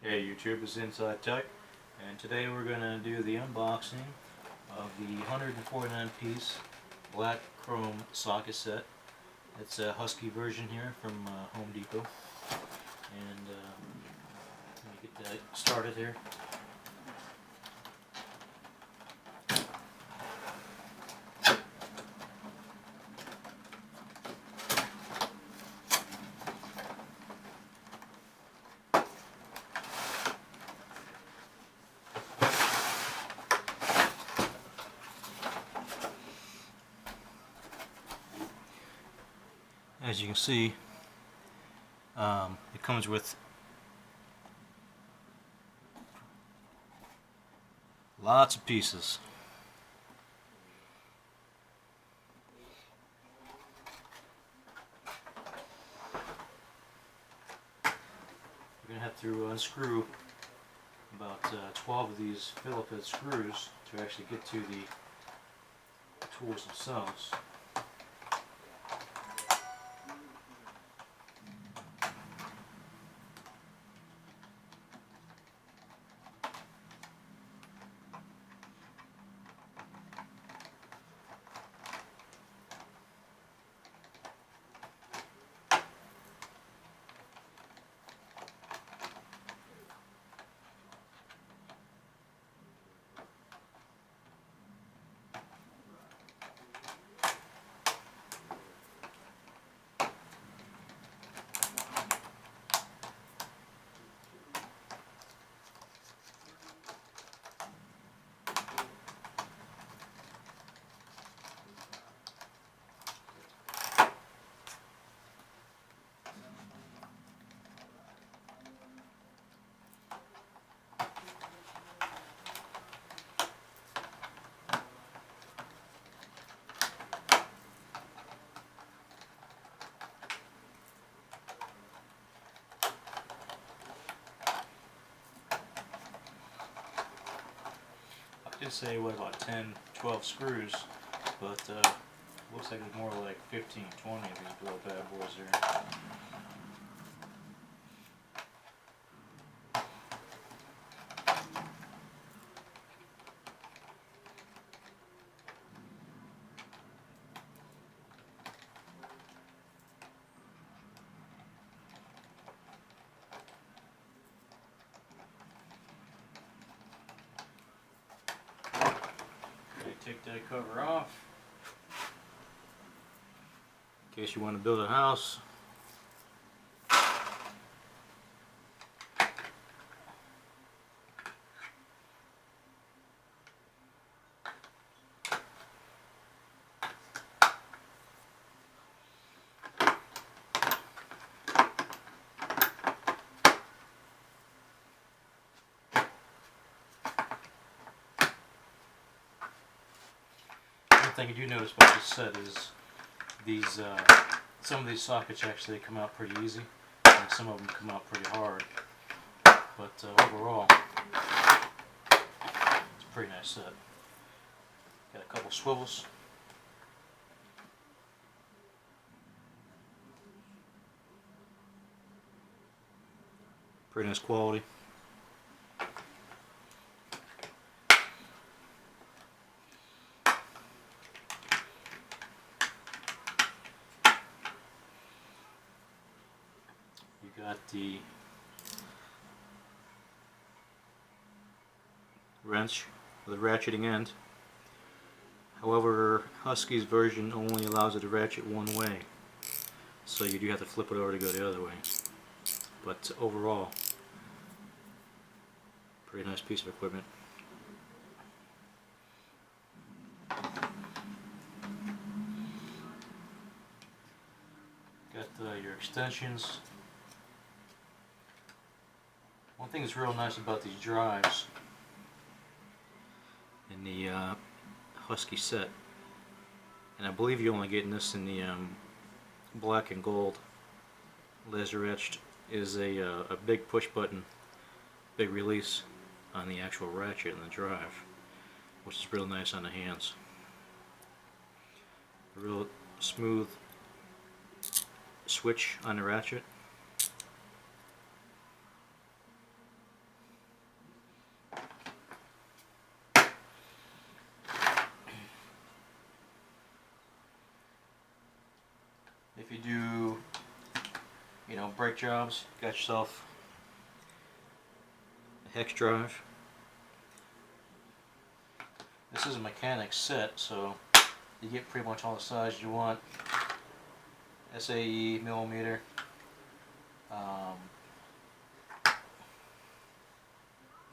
Hey YouTube, it's Inside Tech, and today we're going to do the unboxing of the 149 piece black chrome socket set. It's a Husky version here from Home Depot, and let me get that started here. As you can see, it comes with lots of pieces. You're going to have to unscrew about 12 of these Phillips head screws to actually get to the tools themselves. I did say what, about 10, 12 screws, but looks like it's more like 15, 20 of these little bad boys here. Okay, take that cover off in case you want to build a house. One thing I do notice about this set is these some of these sockets actually come out pretty easy, and some of them come out pretty hard. But overall, it's a pretty nice set. Got a couple swivels. Pretty nice quality. You got the wrench with a ratcheting end. However, Husky's version only allows it to ratchet one way, so you do have to flip it over to go the other way. But overall, pretty nice piece of equipment. Got your extensions. One thing that's real nice about these drives in the Husky set, and I believe you're only getting this in the black and gold laser etched, is a big push button, big release on the actual ratchet in the drive, which is real nice on the hands. A real smooth switch on the ratchet. brake jobs, got yourself a hex drive. This is a mechanic set, so you get pretty much all the size you want. SAE, millimeter.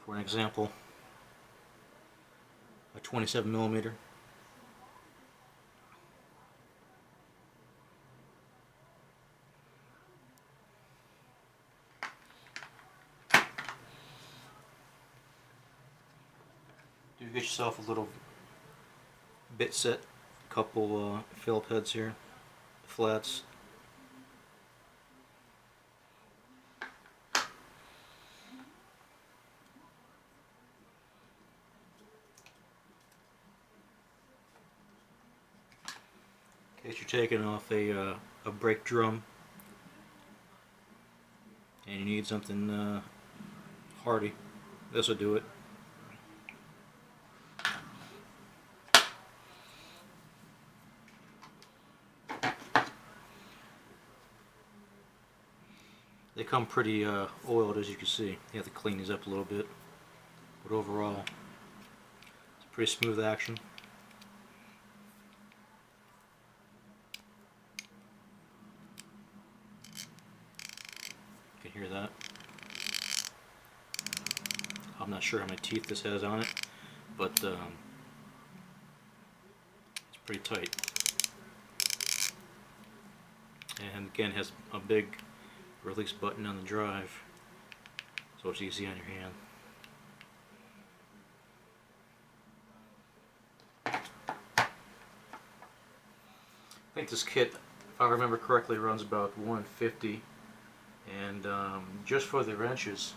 For an example, a 27 millimeter. Do get yourself a little bit set, couple Phillip heads here, flats. In case you're taking off a brake drum and you need something hardy, this will do it. They come pretty oiled, as you can see. You have to clean these up a little bit, but overall it's a pretty smooth action. You can hear that. I'm not sure how many teeth this has on it, but it's pretty tight. And again, has a big release button on the drive, so it's easy on your hand. I think this kit, if I remember correctly, runs about $150, and just for the wrenches